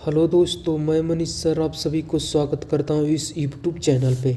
Hello दोस्तों, मैं Manish sir आप सभी को स्वागत करता हूं इस यूट्यूब चैनल पे।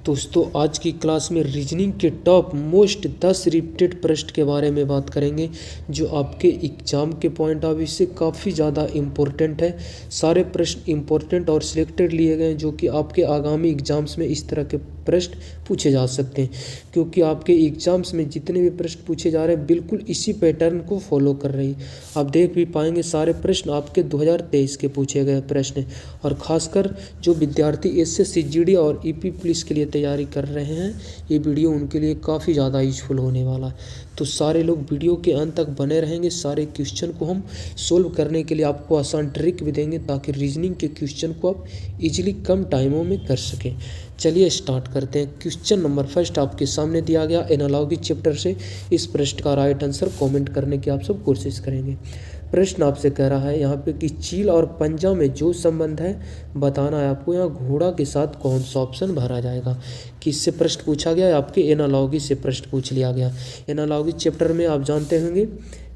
दोस्तों, आज की क्लास में रीजनिंग के टॉप मोस्ट 10 रिपीटेड प्रश्न के बारे में बात करेंगे जो आपके एग्जाम के पॉइंट ऑफ व्यू से काफ़ी ज़्यादा इम्पोर्टेंट है। सारे प्रश्न इम्पोर्टेंट और सिलेक्टेड लिए गए हैं जो कि आपके आगामी एग्जाम्स में इस तरह के प्रश्न पूछे जा सकते हैं, क्योंकि आपके एग्जाम्स में जितने भी प्रश्न पूछे जा रहे हैं बिल्कुल इसी पैटर्न को फॉलो कर रही है। आप देख भी पाएंगे सारे प्रश्न आपके 2023 के पूछे गए प्रश्न हैं, और ख़ासकर जो विद्यार्थी एसएससी जीडी और ईपी पुलिस के लिए तैयारी कर रहे हैं, ये वीडियो उनके लिए काफ़ी ज़्यादा यूजफुल होने वाला है। तो सारे लोग वीडियो के अंत तक बने रहेंगे। सारे क्वेश्चन को हम सोल्व करने के लिए आपको आसान ट्रिक भी देंगे ताकि रीजनिंग के क्वेश्चन को आप इजीली कम टाइमों में कर सकें। चलिए स्टार्ट करते हैं। क्वेश्चन नंबर फर्स्ट आपके सामने दिया गया एनालॉजी चैप्टर से। इस प्रश्न का राइट आंसर कमेंट करने की आप सब कोशिश करेंगे। प्रश्न आपसे कह रहा है यहाँ पे कि चील और पंजा में जो संबंध है बताना है आपको। यहाँ घोड़ा के साथ कौन सा ऑप्शन भरा जाएगा। किससे प्रश्न पूछा गया है? आपके एनालॉजी से प्रश्न पूछ लिया गया। एनालॉजी चैप्टर में आप जानते होंगे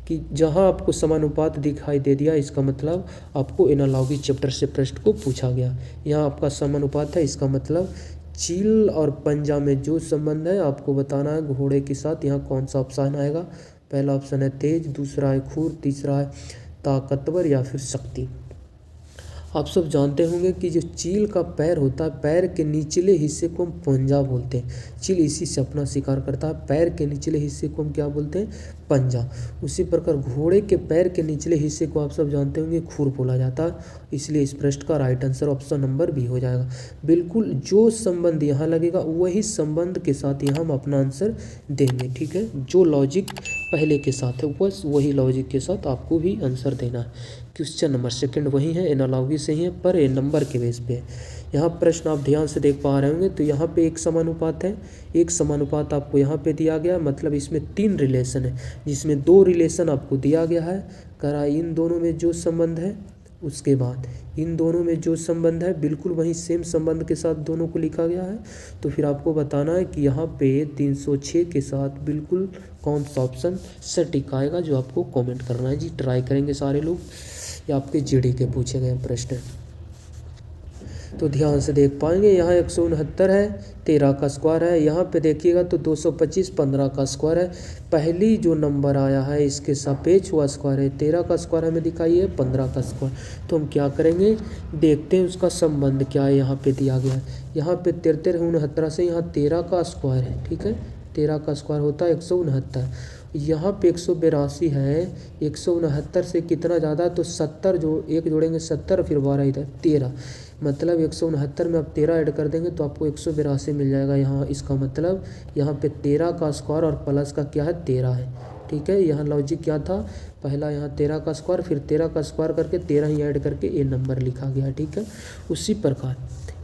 कि जहाँ आपको समानुपात दिखाई दे दिया, इसका मतलब आपको एनालॉजी चैप्टर से प्रश्न को पूछा गया। यहाँ आपका समानुपात है, इसका मतलब चील और पंजा में जो संबंध है आपको बताना है घोड़े के साथ। यहाँ कौन सा ऑप्शन आएगा? पहला ऑप्शन है तेज, दूसरा है खूर, तीसरा है ताकतवर या फिर शक्ति। आप सब जानते होंगे कि जो चील का पैर होता है, पैर के निचले हिस्से को हम पंजा बोलते हैं। चील इसी से अपना शिकार करता है। पैर के निचले हिस्से को हम क्या बोलते हैं? पंजा। उसी प्रकार घोड़े के पैर के निचले हिस्से को आप सब जानते होंगे खुर बोला जाता है। इसलिए इस प्रश्न का right answer option number B हो जाएगा। बिल्कुल जो संबंध यहाँ लगेगा वही संबंध के साथ यहाँ हम अपना आंसर देंगे। ठीक है, जो लॉजिक पहले के साथ है बस वही लॉजिक के साथ आपको भी आंसर देना है। क्वेश्चन नंबर सेकंड वही है, एनालॉजी से ही है, पर ये नंबर के बेस पे है। यहाँ प्रश्न आप ध्यान से देख पा रहे होंगे तो यहाँ पे एक समानुपात है। एक समानुपात आपको यहाँ पे दिया गया, मतलब इसमें 3 रिलेशन है, जिसमें 2 रिलेशन आपको दिया गया है। करा इन दोनों में जो संबंध है, उसके बाद इन दोनों में जो संबंध है बिल्कुल वही सेम संबंध के साथ दोनों को लिखा गया है। तो फिर आपको बताना है कि यहाँ पे 306 के साथ बिल्कुल कौन सा ऑप्शन सटीक आएगा, जो आपको कमेंट करना है। जी ट्राई करेंगे सारे लोग। ये आपके जीडी के पूछे गए प्रश्न है, तो ध्यान से देख पाएंगे। यहाँ 169 है, 13 का स्क्वायर है। यहाँ पे देखिएगा तो 225 15 का स्क्वायर है। पहली जो नंबर आया है इसके सापेक्ष हुआ स्क्वायर है। 13 का स्क्वायर हमें दिखाई है, 15 का स्क्वायर। तो हम क्या करेंगे, देखते हैं उसका संबंध क्या है। यहाँ पे दिया गया है, यहाँ पे 73 69 से यहाँ 13 का स्क्वायर है। ठीक है, 13 का स्क्वायर होता है 169। यहाँ पे 182 है, 169 से कितना ज़्यादा तो 70 जो एक जोड़ेंगे 70, फिर 12 इधर 13, मतलब 169 में आप 13 ऐड कर देंगे तो आपको 182 मिल जाएगा। यहाँ इसका मतलब यहाँ पे 13 का स्क्वायर और प्लस का क्या है 13 है। ठीक है, यहाँ लॉजिक क्या था, पहला यहाँ 13 का स्क्वायर, फिर 13 का स्क्वायर करके 13 ही ऐड करके ये नंबर लिखा गया। ठीक है, उसी प्रकार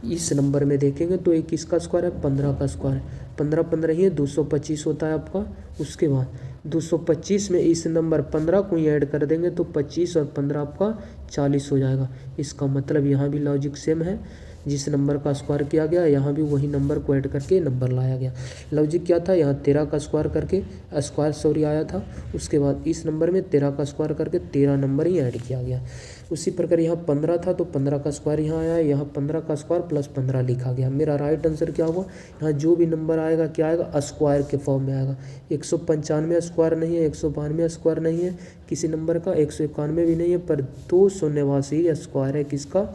इस नंबर में देखेंगे तो एक इसका स्क्वायर है, 15 का स्क्वायर है, 15 15 ही है 225 होता है आपका। उसके बाद 225 में इस नंबर 15 को ही ऐड कर देंगे तो 25 और 15 आपका 40 हो जाएगा। इसका मतलब यहाँ भी लॉजिक सेम है, जिस नंबर का स्क्वायर किया गया यहाँ भी वही नंबर को ऐड करके नंबर लाया गया। लॉजिक क्या था, यहाँ 13 का स्क्वायर करके स्क्वायर आया था। उसके बाद इस नंबर में 13 का स्क्वायर करके 13 नंबर ही ऐड किया गया। उसी प्रकार यहाँ 15 था तो 15 का स्क्वायर यहाँ आया, यहाँ 15 का स्क्वायर प्लस 15 लिखा गया। मेरा राइट आंसर क्या हुआ, यहाँ जो भी नंबर आएगा क्या आएगा, स्क्वायर के फॉर्म में आएगा। 195 स्क्वायर नहीं है, 192 स्क्वायर नहीं है किसी नंबर का, 191 भी नहीं है, पर 289 स्क्वायर है किसका,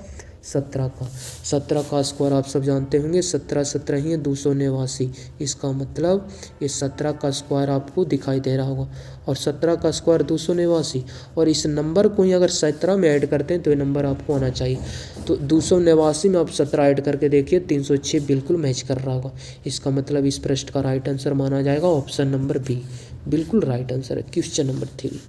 17 का। 17 का स्क्वायर आप सब जानते होंगे, 17 17 ही है 289। इसका मतलब ये 17 का स्क्वायर आपको दिखाई दे रहा होगा, और 17 का स्क्वायर 289, और इस नंबर को ही अगर 17 में ऐड करते हैं तो ये नंबर आपको आना चाहिए। तो 289 में आप 17 ऐड करके देखिए 306 बिल्कुल मैच कर रहा होगा। इसका मतलब इस प्रश्न का राइट आंसर माना जाएगा ऑप्शन नंबर बी, बिल्कुल राइट आंसर है। क्वेश्चन नंबर 3,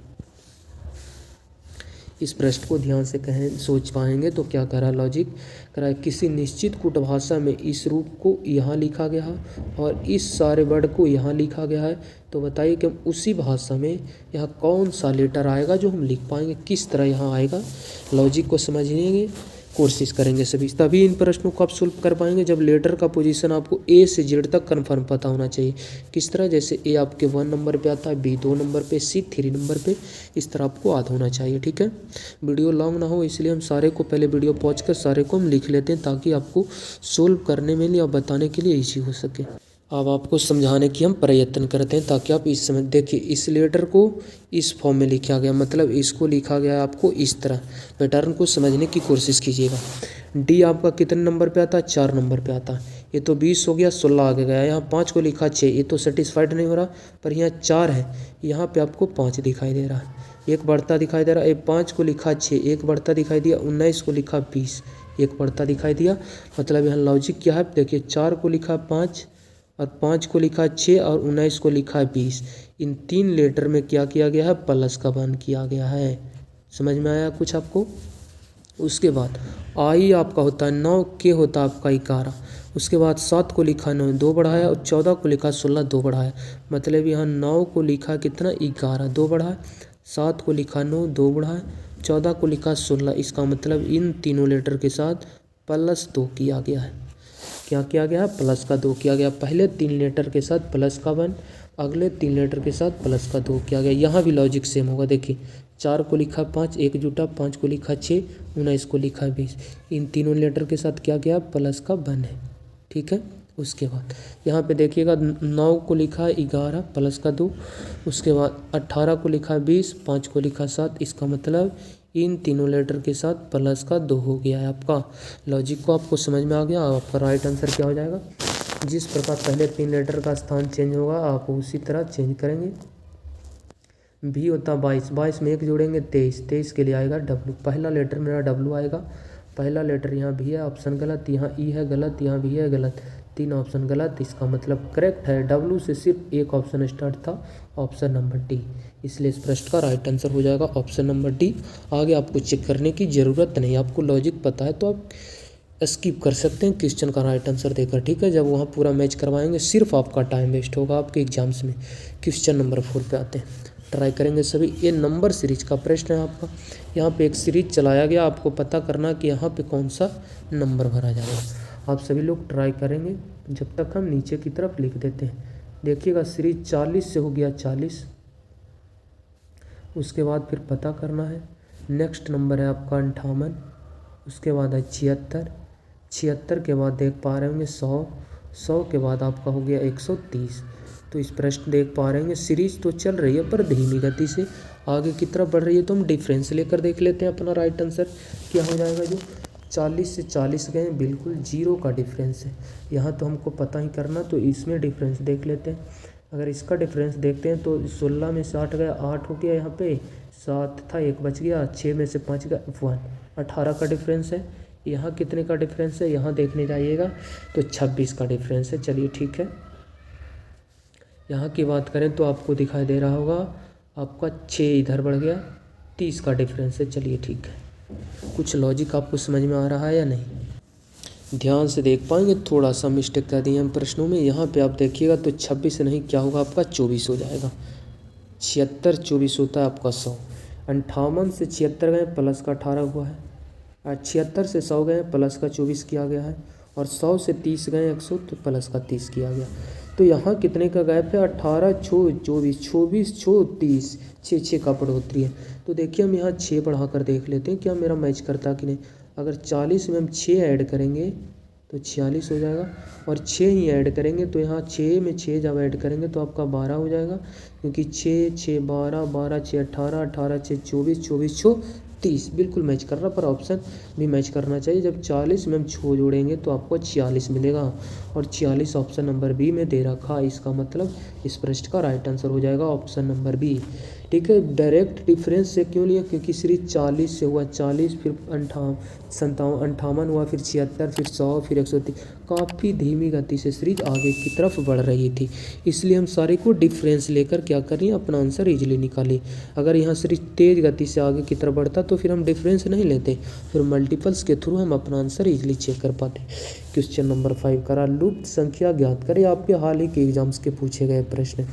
इस प्रश्न को ध्यान से कहें सोच पाएंगे तो क्या करा लॉजिक करा, किसी निश्चित कूटभाषा में इस रूप को यहाँ लिखा गया है और इस सारे वर्ड को यहाँ लिखा गया है। तो बताइए कि हम उसी भाषा में यहाँ कौन सा लेटर आएगा जो हम लिख पाएंगे, किस तरह यहाँ आएगा। लॉजिक को समझिएंगे। कोशिश करेंगे सभी। तभी इन प्रश्नों को आप सोल्व कर पाएंगे जब लेटर का पोजीशन आपको ए से जेड तक कंफर्म पता होना चाहिए। किस तरह, जैसे ए आपके 1 नंबर पे आता है, बी 2 नंबर पे, सी 3 नंबर पे, इस तरह आपको याद होना चाहिए। ठीक है, वीडियो लॉन्ग ना हो इसलिए हम सारे को पहले वीडियो पॉज कर सारे को हम लिख लेते हैं ताकि आपको सोल्व करने में या बताने के लिए ईजी हो सके। अब आपको समझाने की हम प्रयत्न करते हैं ताकि आप इस समय देखिए, इस लेटर को इस फॉर्म में लिखा गया, मतलब इसको लिखा गया है आपको इस तरह। पैटर्न को समझने की कोशिश कीजिएगा। डी आपका कितने नंबर पे आता है? 4 नंबर पे आता है। ये तो 20 हो गया, 16 आगे गया। यहाँ 5 को लिखा 6, ये तो सेटिस्फाइड नहीं हो रहा, पर यहाँ 4 है, यहाँ पे आपको 5 दिखाई दे रहा है, एक बढ़ता दिखाई दे रहा है। 5 को लिखा 6, एक बढ़ता दिखाई दिया। 19 को लिखा 20, एक बढ़ता दिखाई दिया। मतलब यहाँ लॉजिक क्या है देखिए, 4 को लिखा 5 और 5 को लिखा 6 और 19 को लिखा 20। इन 3 लेटर में क्या किया गया है? प्लस का वन किया गया है। समझ में आया कुछ आपको? उसके बाद आई आपका होता है 9, के होता है आपका 11। उसके बाद 7 को लिखा 9, 2 बढ़ाया, और 14 को लिखा 16, 2 बढ़ाया। मतलब यहाँ 9 को लिखा कितना? 11, 2 बढ़ाया। 7 को लिखा 9, 2 बढ़ाया। 14 को लिखा 16। इसका मतलब इन तीनों लेटर के साथ +2 किया गया है। क्या किया गया? प्लस का 2 किया गया। पहले 3 लेटर के साथ प्लस का 1, अगले 3 लेटर के साथ प्लस का 2 किया गया। यहाँ भी लॉजिक सेम होगा। देखिए, 4 को लिखा 5, एक जुटा, 5 को लिखा 6, 19 को लिखा 20। इन तीनों लेटर के साथ क्या गया? प्लस का 1 है। ठीक है, उसके बाद यहाँ पे देखिएगा, 9 को लिखा 11 प्लस का 2। उसके बाद 18 को लिखा 20, 5 को लिखा 7। इसका मतलब इन तीनों लेटर के साथ प्लस का 2 हो गया है। आपका लॉजिक को आपको समझ में आ गया। आपका राइट आंसर क्या हो जाएगा? जिस प्रकार पहले 3 लेटर का स्थान चेंज होगा आप उसी तरह चेंज करेंगे। भी होता 22, 22 में 1 जोड़ेंगे 23, 23 के लिए आएगा W। पहला लेटर मेरा W आएगा। पहला लेटर यहाँ भी है, ऑप्शन गलत। यहाँ ई है गलत, यहाँ भी है गलत, 3 ऑप्शन गलत। इसका मतलब करेक्ट है, W से सिर्फ एक ऑप्शन स्टार्ट था, ऑप्शन नंबर डी। इसलिए इस प्रश्न का राइट आंसर हो जाएगा ऑप्शन नंबर डी। आगे आपको चेक करने की ज़रूरत नहीं, आपको लॉजिक पता है तो आप स्किप कर सकते हैं क्वेश्चन का राइट आंसर देकर। ठीक है, जब वहाँ पूरा मैच करवाएंगे सिर्फ आपका टाइम वेस्ट होगा आपके एग्जाम्स में। क्वेश्चन नंबर 4 पे आते हैं, ट्राई करेंगे सभी। ये नंबर सीरीज का प्रश्न है आपका। यहाँ पे एक सीरीज चलाया गया, आपको पता करना कि यहाँ पे कौन सा नंबर भरा जाएगा। आप सभी लोग ट्राई करेंगे जब तक हम नीचे की तरफ लिख देते हैं। देखिएगा, सीरीज 40 से हो गया 40। उसके बाद फिर पता करना है। नेक्स्ट नंबर है आपका 58। उसके बाद है 76। 76 के बाद देख पा रहे होंगे 100। 100 के बाद आपका हो गया 130। तो इस प्रश्न देख पा रहे हैं सीरीज तो चल रही है पर धीमी गति से आगे की तरफ बढ़ रही है। तो हम डिफरेंस लेकर देख लेते हैं अपना राइट आंसर क्या हो जाएगा। जो 40 से 40 गए बिल्कुल 0 का डिफरेंस है। यहाँ तो हमको पता ही करना, तो इसमें डिफरेंस देख लेते हैं। अगर इसका डिफरेंस देखते हैं तो 16 में से 8 गया, 8 हो गया, यहाँ पे 7 था, 1 बच गया, 6 में से 5 गया, 1, 18 का डिफरेंस है। यहाँ कितने का डिफरेंस है यहाँ देखने जाइएगा तो 26 का डिफरेंस है। चलिए ठीक है, यहाँ की बात करें तो आपको दिखाई दे रहा होगा आपका 6 इधर बढ़ गया, 30 का डिफरेंस है। चलिए ठीक है, कुछ लॉजिक आपको समझ में आ रहा है या नहीं? ध्यान से देख पाएंगे, थोड़ा सा मिस्टेक कर दिए हम प्रश्नों में। यहाँ पे आप देखिएगा तो 26 नहीं, क्या होगा आपका 24 हो जाएगा। 76 24 होता है आपका 100। 58 से 76 गए प्लस का 18 हुआ है, और 76 से 100 गए प्लस का 24 किया गया है, और 100 से 30 गए 100 तो प्लस का 30 किया गया। तो यहाँ कितने का गैप है? 18 छो 24, 24 छो 30, 6 का बढ़ोतरी है। तो देखिए हम यहाँ 6 बढ़ा कर देख लेते हैं क्या मेरा मैच करता कि नहीं। अगर 40 में हम 6 ऐड करेंगे तो 46 हो जाएगा, और 6 ही ऐड करेंगे तो यहाँ 6 में 6 जब ऐड करेंगे तो आपका 12 हो जाएगा, क्योंकि 6 6 12, 12 6 18, 18 6 24, 24 छो 30 बिल्कुल मैच कर रहा, पर ऑप्शन भी मैच करना चाहिए। जब 40 में हम 6 जोड़ेंगे तो आपको 46 मिलेगा, और 46 ऑप्शन नंबर बी में दे रखा। इसका मतलब इस प्रश्न का राइट आंसर हो जाएगा ऑप्शन नंबर बी। ठीक है, डायरेक्ट डिफरेंस से क्यों लिया? क्योंकि सीरीज 40 से हुआ 40, फिर 58 हुआ, फिर 76, फिर 100, फिर 130। काफ़ी धीमी गति से सीरीज आगे की तरफ बढ़ रही थी, इसलिए हम सारे को डिफरेंस लेकर क्या करें अपना आंसर इजीली निकालें। अगर यहाँ सीरीज तेज़ गति से आगे की तरफ बढ़ता तो फिर हम डिफरेंस नहीं लेते, फिर मल्टीपल्स के थ्रू हम अपना आंसर इजीली चेक कर पाते। क्वेश्चन नंबर 5 करा लुप्त संख्या ज्ञात करें। आपके हाल ही के एग्जाम्स के पूछे गए प्रश्न।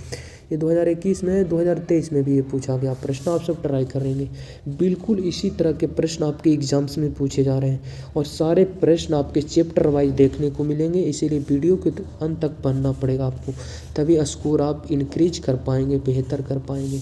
ये 2021 में है, 2023 में भी ये पूछा गया प्रश्न। आप सब ट्राई करेंगे, बिल्कुल इसी तरह के प्रश्न आपके एग्जाम्स में पूछे जा रहे हैं और सारे प्रश्न आपके चैप्टर वाइज देखने को मिलेंगे। इसीलिए वीडियो के अंत तक पढ़ना पड़ेगा आपको, तभी स्कोर आप इंक्रीज कर पाएंगे, बेहतर कर पाएंगे।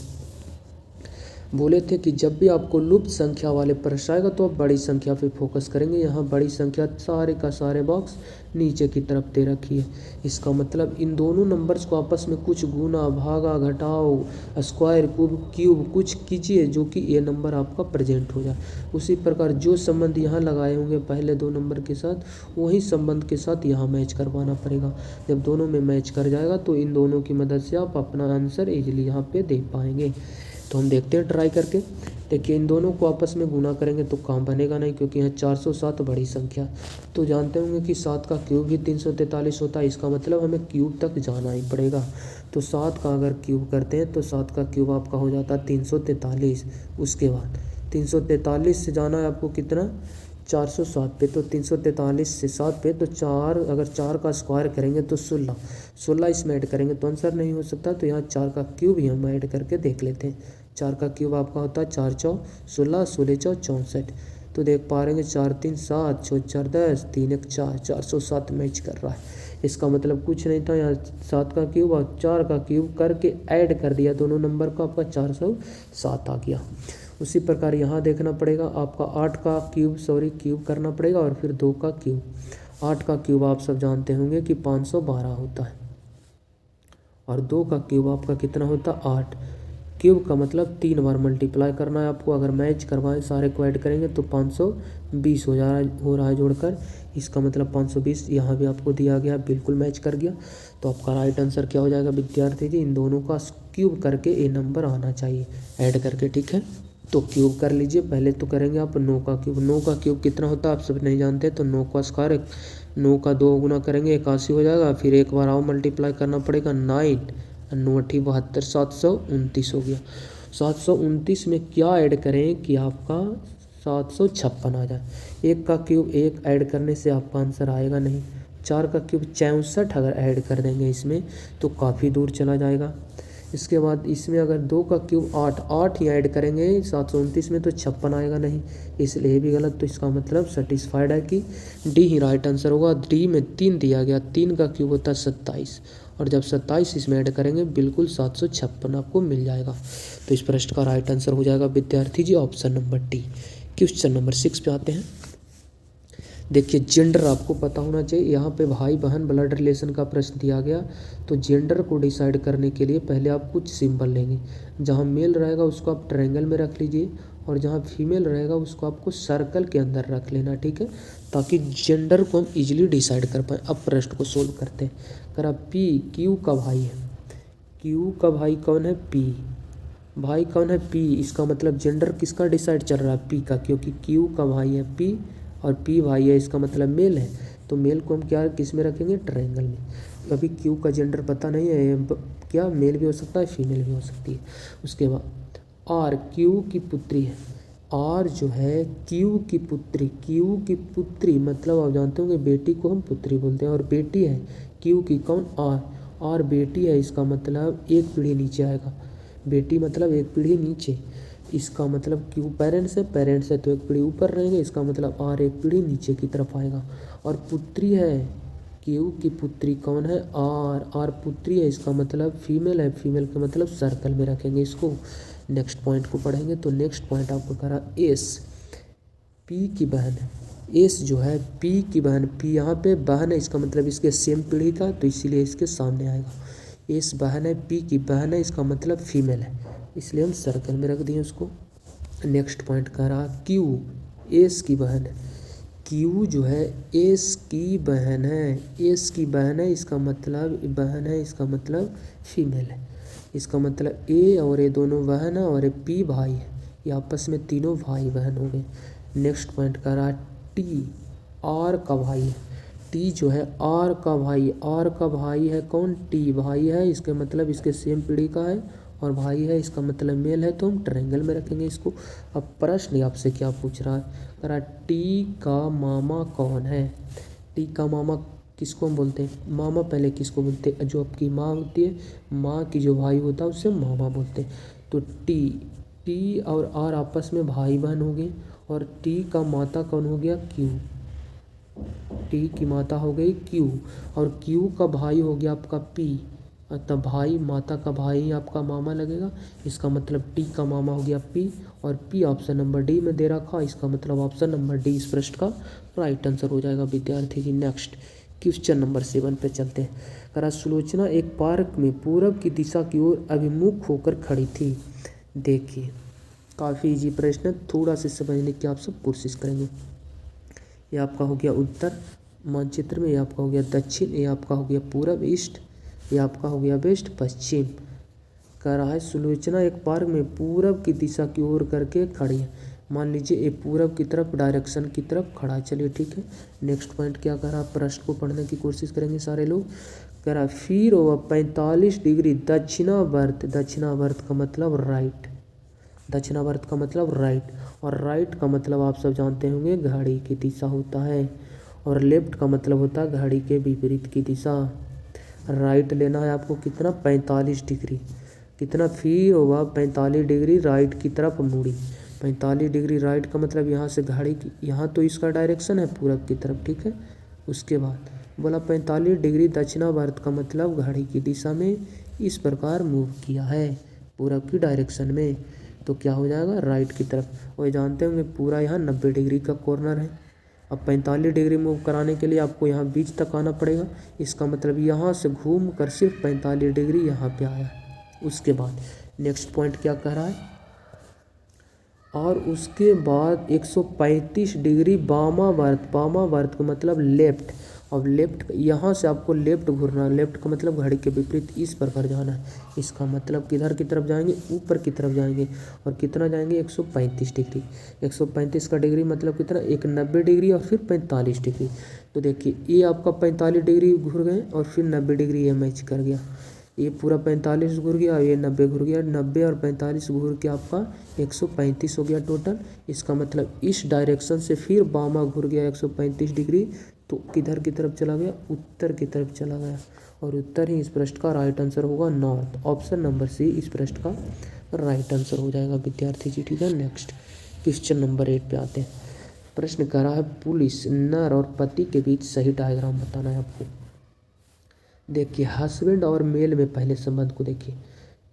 बोले थे कि जब भी आपको लुप्त संख्या वाले प्रश्न आएगा तो आप बड़ी संख्या पे फोकस करेंगे। यहाँ बड़ी संख्या सारे का सारे बॉक्स नीचे की तरफ दे रखी है। इसका मतलब इन दोनों नंबर्स को आपस में कुछ गुना, भागा, घटाओ, स्क्वायर, क्यूब कुछ कीजिए जो कि ये नंबर आपका प्रेजेंट हो जाए। उसी प्रकार जो संबंध यहाँ लगाए होंगे पहले दो नंबर के साथ, वही संबंध के साथ यहाँ मैच करवाना पड़ेगा। जब दोनों में मैच कर जाएगा तो इन दोनों की मदद से आप अपना आंसर इजीली यहाँ पे दे पाएंगे। तो हम देखते हैं ट्राई करके। देखिए इन दोनों को आपस में गुना करेंगे तो काम बनेगा नहीं, क्योंकि यहाँ 407 बड़ी संख्या। तो जानते होंगे कि 7 का क्यूब ही 343 होता है। इसका मतलब हमें क्यूब तक जाना ही पड़ेगा। तो 7 का अगर क्यूब करते हैं तो 7 का क्यूब आपका हो जाता है 343। उसके बाद 343 से जाना है आपको कितना, 407 पे। तो 343 से 7 पे तो 4, अगर 4 का स्क्वायर करेंगे तो 16 इसमें ऐड करेंगे तो आंसर नहीं हो सकता। तो यहाँ 4 का क्यूब ही हम ऐड करके देख लेते हैं। 4 का क्यूब आपका होता है 4 चौ 16, 16 चौ 64। तो देख पा रहे हैं 4 3 7, 6 4 10, 3 1 4, 407 मैच कर रहा है। इसका मतलब कुछ नहीं था, यहाँ 7 का क्यूब और 4 का क्यूब करके ऐड कर दिया दोनों नंबर को, आपका 407 आ गया। उसी प्रकार यहाँ देखना पड़ेगा आपका 8 का क्यूब करना पड़ेगा और फिर 2 का क्यूब। 8 का क्यूब आप सब जानते होंगे कि 512 होता है और 2 का क्यूब आपका कितना होता है 8। क्यूब का मतलब 3 बार मल्टीप्लाई करना है आपको। अगर मैच करवाएं सारे को ऐड करेंगे तो 520 हो रहा है जोड़कर। इसका मतलब 520 यहाँ भी आपको दिया गया, बिल्कुल मैच कर गया। तो आपका राइट आंसर क्या हो जाएगा विद्यार्थी जी, इन दोनों का क्यूब करके ये नंबर आना चाहिए ऐड करके, ठीक है। तो क्यूब कर लीजिए। पहले तो करेंगे आप 9 का क्यूब। 9 का क्यूब कितना होता है आप सब नहीं जानते, तो 9 का स्क्वायर 9 का 2 गुना करेंगे 81 हो जाएगा। फिर एक बार आओ मल्टीप्लाई करना पड़ेगा 9 9 8 72, 729 हो गया। 729 में क्या ऐड करें कि आपका 756 आ जाए। 1 का क्यूब 1 ऐड करने से आपका आंसर आएगा नहीं। 4 का क्यूब 64 अगर ऐड कर देंगे इसमें तो काफ़ी दूर चला जाएगा। इसके बाद इसमें अगर 2 का क्यूब 8 ही ऐड करेंगे 729 में तो 56 आएगा नहीं, इसलिए ये भी गलत। तो इसका मतलब सेटिस्फाइड है कि डी ही राइट आंसर होगा। डी में 3 दिया गया, 3 का क्यूब होता है 27 और जब 27 इसमें ऐड करेंगे बिल्कुल 756 आपको मिल जाएगा। तो इस प्रश्न का राइट आंसर हो जाएगा विद्यार्थी जी option number D. Question number 6 पे आते हैं। देखिए जेंडर आपको पता होना चाहिए। यहाँ पे भाई बहन ब्लड रिलेशन का प्रश्न दिया गया, तो जेंडर को डिसाइड करने के लिए पहले आप कुछ सिंबल लेंगे। जहाँ मेल रहेगा उसको आप ट्रायंगल में रख लीजिए और जहाँ फीमेल रहेगा उसको आपको सर्कल के अंदर रख लेना, ठीक है, ताकि जेंडर को हम इजीली डिसाइड कर पाएँ। अब प्रश्न को सोल्व करते हैं। करा पी क्यू का भाई है। क्यू का भाई कौन है, पी। भाई कौन है, पी। इसका मतलब जेंडर किसका डिसाइड चल रहा है, पी का, क्योंकि क्यू का भाई है पी और पी भाई है, इसका मतलब मेल है। तो मेल को हम क्या किस में रखेंगे, ट्रायंगल में। अभी क्यू का जेंडर पता नहीं है, क्या मेल भी हो सकता है फीमेल भी हो सकती है। उसके बाद आर क्यू की पुत्री है। आर जो है क्यू की पुत्री, क्यू की पुत्री मतलब आप जानते होंगे बेटी को हम पुत्री बोलते हैं और बेटी है क्यू की कौन, आर। आर बेटी है, इसका मतलब एक पीढ़ी नीचे आएगा। बेटी मतलब एक पीढ़ी नीचे, इसका मतलब क्यू पेरेंट्स है तो एक पीढ़ी ऊपर रहेंगे, इसका मतलब आर एक पीढ़ी नीचे की तरफ आएगा। और पुत्री है क्यू की पुत्री कौन है, आर। आर पुत्री है, इसका मतलब फीमेल है, फीमेल का मतलब सर्कल में रखेंगे इसको। नेक्स्ट पॉइंट को पढ़ेंगे तो नेक्स्ट पॉइंट आपको करा एस, पी की बहन है। एस जो है पी की बहन, पी यहाँ पे बहन है, इसका मतलब इसके सेम पीढ़ी का, तो इसीलिए इसके सामने आएगा। एस बहन है, पी की बहन है, इसका मतलब फीमेल है, इसलिए हम सर्कल में रख दिए उसको। नेक्स्ट पॉइंट कह रहा क्यू एस की बहन है। क्यू जो है एस की बहन है, एस की बहन है, इसका मतलब बहन है, इसका मतलब फीमेल है। इसका मतलब ए और ए दोनों बहन है और ए पी भाई है, ये आपस में तीनों भाई बहन हो गए। नेक्स्ट पॉइंट कह रहा टी आर का भाई है। टी जो है आर का भाई, आर का भाई है कौन, टी भाई है, इसके मतलब इसके सेम पीढ़ी का है और भाई है, इसका मतलब मेल है, तो हम ट्रायंगल में रखेंगे इसको। अब प्रश्न आपसे क्या पूछ रहा है, कह रहा टी का मामा कौन है। टी का मामा किसको हम बोलते हैं? मामा। पहले किसको बोलते हैं? जो आपकी माँ होती है, माँ की जो भाई होता है उसे मामा बोलते हैं। तो टी और आर आपस में भाई बहन हो गए, और टी का माता कौन हो गया? क्यू। टी की माता हो गई क्यू, और क्यू का भाई हो गया आपका पी। तब भाई माता का भाई आपका मामा लगेगा, इसका मतलब टी का मामा हो गया पी, और पी ऑप्शन नंबर डी में दे रखा, इसका मतलब ऑप्शन नंबर डी इस प्रश्न का राइट आंसर हो जाएगा विद्यार्थी जी। नेक्स्ट क्वेश्चन नंबर 7 पे चलते हैं। करा सुलोचना एक पार्क में पूरब की दिशा की ओर अभिमुख होकर खड़ी थी। देखिए काफ़ी इजी प्रश्न है, थोड़ा सा समझने की आप सब कोशिश करेंगे। ये आपका हो गया उत्तर मानचित्र में, ये आपका हो गया दक्षिण, ये आपका हो गया पूरब ईस्ट, ये आपका हो गया वेस्ट पश्चिम। कह रहा है सुलोचना एक पार्क में पूरब की दिशा की ओर करके खड़ी है। मान लीजिए ये पूरब की तरफ डायरेक्शन की तरफ खड़ा है। चलिए ठीक है, नेक्स्ट पॉइंट क्या कह रहा है, प्रश्न को पढ़ने की कोशिश करेंगे सारे लोग। कह रहा फिर वह 45 डिग्री दक्षिणावर्त, दक्षिणावर्त का मतलब राइट, दक्षिणावर्त का मतलब राइट, और राइट का मतलब आप सब जानते होंगे घड़ी की दिशा होता है, और लेफ्ट का मतलब होता है घड़ी के विपरीत की दिशा। राइट लेना है आपको कितना? 45 डिग्री। कितना? फिर होगा 45 डिग्री राइट की तरफ मुड़ी। 45 डिग्री राइट का मतलब यहाँ से घड़ी की, यहाँ तो इसका डायरेक्शन है पूरब की तरफ, ठीक है। उसके बाद बोला 45 डिग्री दक्षिणावर्त का मतलब घड़ी की दिशा में इस प्रकार मूव किया है पूरब की डायरेक्शन में, तो क्या हो जाएगा? राइट की तरफ। और जानते होंगे पूरा यहाँ 90 डिग्री का कॉर्नर है। अब 45 डिग्री मूव कराने के लिए आपको यहाँ बीच तक आना पड़ेगा, इसका मतलब यहाँ से घूम कर सिर्फ 45 डिग्री यहाँ पे आया। उसके बाद नेक्स्ट पॉइंट क्या कह रहा है, और उसके बाद 135 डिग्री वामावर्त, वामावर्त का मतलब लेफ्ट। अब लेफ्ट यहाँ से आपको लेफ्ट घूरना, लेफ्ट का मतलब घड़ी के विपरीत इस प्रकार जाना है, इसका मतलब किधर की तरफ जाएंगे? ऊपर की तरफ जाएंगे। और कितना जाएंगे? 135 डिग्री। 135 का डिग्री मतलब कितना? एक 90 डिग्री और फिर 45 डिग्री। तो देखिए ये आपका 45 डिग्री घूर गए और फिर 90 डिग्री ये मैच कर गया, ये पूरा 45 घूर गया, ये 90 घूर गया, 90 और 45 घूर के आपका 135 हो गया टोटल। इसका मतलब इस डायरेक्शन से फिर बामा घूर गया 135 डिग्री, तो किधर की तरफ चला गया? उत्तर की तरफ चला गया, और उत्तर ही इस प्रश्न का राइट आंसर होगा नॉर्थ। ऑप्शन नंबर सी इस प्रश्न का राइट आंसर हो जाएगा विद्यार्थी जी, ठीक है। नेक्स्ट क्वेश्चन नंबर 8 पे आते हैं। प्रश्न कह रहा है पुलिस नर और पति के बीच सही डायग्राम बताना है आपको। देखिए हस्बैंड और मेल में पहले संबंध को देखिए,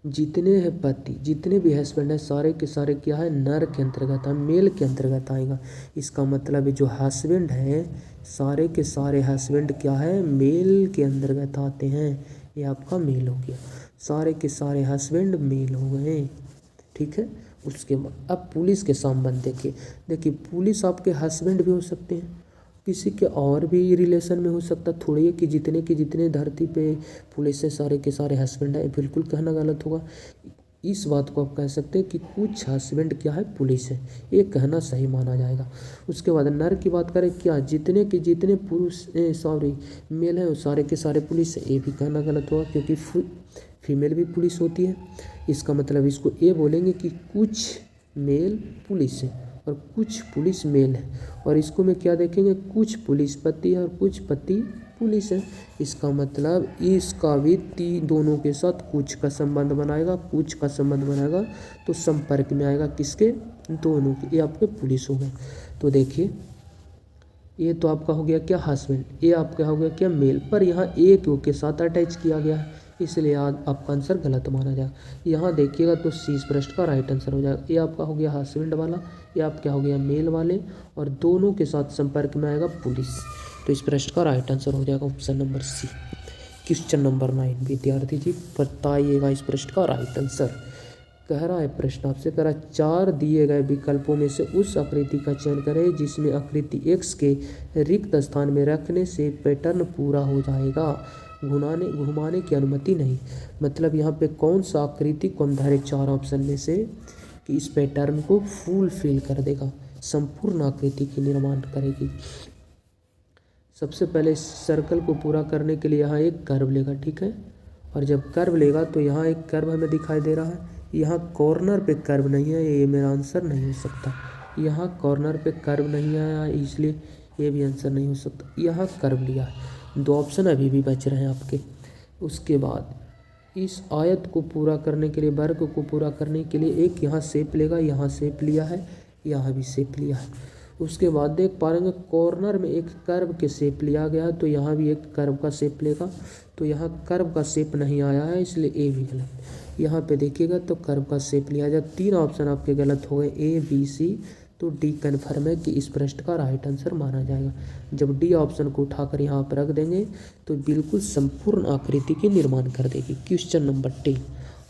जितने हैं पति, जितने भी हस्बैंड हैं सारे के सारे क्या है? नर के अंतर्गत है, मेल के अंतर्गत आएगा। इसका मतलब जो हस्बैंड है सारे के सारे हस्बैंड क्या है? मेल के अंतर्गत आते हैं, ये आपका मेल हो गया। सारे के सारे हस्बैंड मेल हो गए, ठीक है। उसके बाद अब पुलिस के संबंध देखिए, देखिए पुलिस आपके हस्बैंड भी हो सकते हैं, किसी के और भी रिलेशन में हो सकता, थोड़ी है कि जितने धरती पे पुलिस से सारे के सारे हस्बैंड है, बिल्कुल कहना गलत होगा। इस बात को आप कह सकते हैं कि कुछ हस्बैंड क्या है? पुलिस है, ये कहना सही माना जाएगा। उसके बाद नर की बात करें, क्या जितने के जितने पुरुष सॉरी मेल है वो सारे के सारे पुलिस है, ये भी कहना गलत होगा क्योंकि फीमेल भी पुलिस होती है। इसका मतलब इसको ये बोलेंगे कि कुछ मेल पुलिस है और कुछ पुलिस मेल है, और इसको में क्या देखेंगे? कुछ पुलिस पति है और कुछ पति पुलिस है। इसका मतलब इसका भी दोनों के साथ कुछ का संबंध बनाएगा, कुछ का संबंध बनाएगा तो संपर्क में आएगा किसके? दोनों के। ये आपके पुलिस हो गए। तो देखिए ये तो आपका हो गया क्या? हस्बैंड। ये आपका हो गया क्या? मेल। पर यहाँ एक के साथ अटैच किया गया है, इसलिए आपका आंसर गलत माना जाएगा। यहाँ देखिएगा तो सी प्रश्न का राइट आंसर हो जाएगा। ये आपका हो गया हस्बैंड वाला, ये आपका हो गया मेल वाले, और दोनों के साथ संपर्क में आएगा पुलिस, तो इस प्रश्न का राइट आंसर हो जाएगा option number C. Question number 9 विद्यार्थी जी बताइएगा इस प्रश्न का राइट आंसर। कह रहा है प्रश्न आपसे, कह रहा 4 दिए गए विकल्पों में से उस आकृति का चयन करें जिसमें आकृति x के रिक्त स्थान में रखने से पैटर्न पूरा हो जाएगा, घुमाने की अनुमति नहीं। मतलब यहाँ पे कौन सा आकृति को हम धारे 4 ऑप्शन में से कि इस पैटर्न को फुलफिल कर देगा, संपूर्ण आकृति की निर्माण करेगी। सबसे पहले इस सर्कल को पूरा करने के लिए यहाँ एक कर्व लेगा, ठीक है। और जब कर्व लेगा तो यहाँ एक कर्व हमें दिखाई दे रहा है, यहाँ कॉर्नर पे कर्व नहीं है, ये मेरा आंसर नहीं हो सकता। यहाँ कॉर्नर पे कर्व नहीं आया इसलिए ये भी आंसर नहीं हो सकता। यहाँ कर्व लिया है 2 ऑप्शन अभी भी बच रहे हैं आपके। उसके बाद इस आयत को पूरा करने के लिए, वर्ग को पूरा करने के लिए एक यहाँ शेप लेगा, यहाँ शेप लिया है, यहाँ भी शेप लिया है। उसके बाद देख पा रहे हैं कॉर्नर में एक कर्व के शेप लिया गया है, तो यहाँ भी एक कर्व का शेप लेगा। तो यहाँ कर्व का शेप नहीं आया है, इसलिए ए भी गलत। यहाँ पे देखिएगा तो कर्व का शेप लिया जाए। 3 ऑप्शन आपके गलत हो गए, ए बी सी। तो डी कन्फर्म है कि इस प्रश्न का राइट आंसर माना जाएगा। जब डी ऑप्शन को उठाकर यहाँ पर रख देंगे तो बिल्कुल संपूर्ण आकृति के निर्माण कर देगी। क्वेश्चन नंबर 10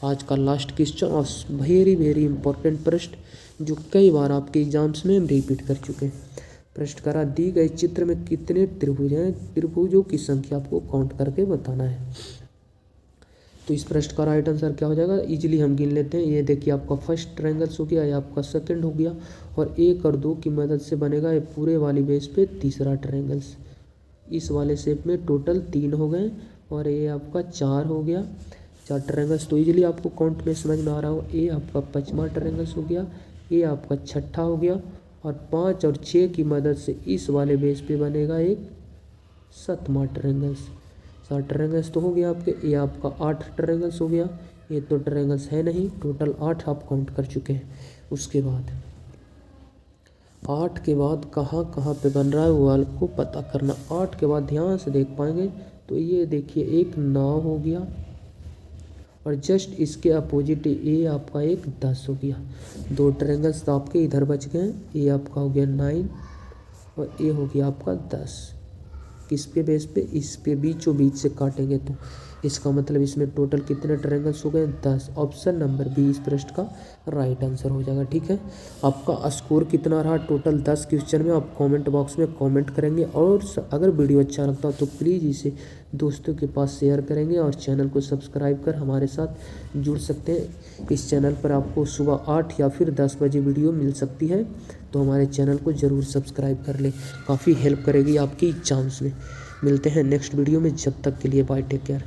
आज का लास्ट क्वेश्चन और वेरी वेरी इंपॉर्टेंट प्रश्न जो कई बार आपके एग्जाम्स में रिपीट कर चुके हैं। प्रश्न करा दी गए चित्र में कितने त्रिभुज हैं, त्रिभुजों की संख्या आपको काउंट करके बताना है। तो इस प्रश्न का राइट आंसर क्या हो जाएगा, इजीली हम गिन लेते हैं। ये देखिए आपका फर्स्ट ट्रायंगल्स हो गया, ये आपका सेकंड हो गया, और 1 और 2 की मदद से बनेगा ये पूरे वाली बेस पे तीसरा ट्रायंगल्स। इस वाले शेप में टोटल 3 हो गए और ये आपका 4 हो गया, 4 ट्रायंगल्स। तो इजीली आपको काउंट में समझ में आ रहा हो। ये आपका 5वां ट्रायंगल्स हो गया, ये आपका 6ठा हो गया, और 5 और 6 की मदद से इस वाले बेस पे बनेगा एक 7वां ट्रायंगल्स। 7 ट्रायंगल्स तो हो गया आपके। ये आपका 8 ट्रायंगल्स हो गया, ये तो ट्रायंगल्स है नहीं, टोटल 8 आप काउंट कर चुके हैं। उसके बाद 8 के बाद कहाँ कहाँ पे बन रहा है वो आपको पता करना। 8 के बाद ध्यान से देख पाएंगे तो ये देखिए एक 9 हो गया, और जस्ट इसके अपोजिट ये आपका एक 10 हो गया। 2 ट्रायंगल्स तो आपके इधर बच गए, ये आपका हो गया 9 और ये हो गया आपका 10। किस पे बेस पे, इस पे बीचों बीच से काटेंगे तो इसका मतलब इसमें टोटल कितने ट्रायंगल्स हो गए, 10। ऑप्शन नंबर बी इस प्रश्न का राइट आंसर हो जाएगा। ठीक है, आपका स्कोर कितना रहा टोटल 10 क्वेश्चन में आप कमेंट बॉक्स में कमेंट करेंगे, और अगर वीडियो अच्छा लगता हो तो प्लीज़ इसे दोस्तों के पास शेयर करेंगे और चैनल को सब्सक्राइब कर हमारे साथ जुड़ सकते हैं। इस चैनल पर आपको सुबह 8 या फिर 10 बजे वीडियो मिल सकती है, तो हमारे चैनल को ज़रूर सब्सक्राइब कर लें, काफ़ी हेल्प करेगी आपकी एग्जाम्स में। मिलते हैं नेक्स्ट वीडियो में, जब तक के लिए बाय, टेक केयर।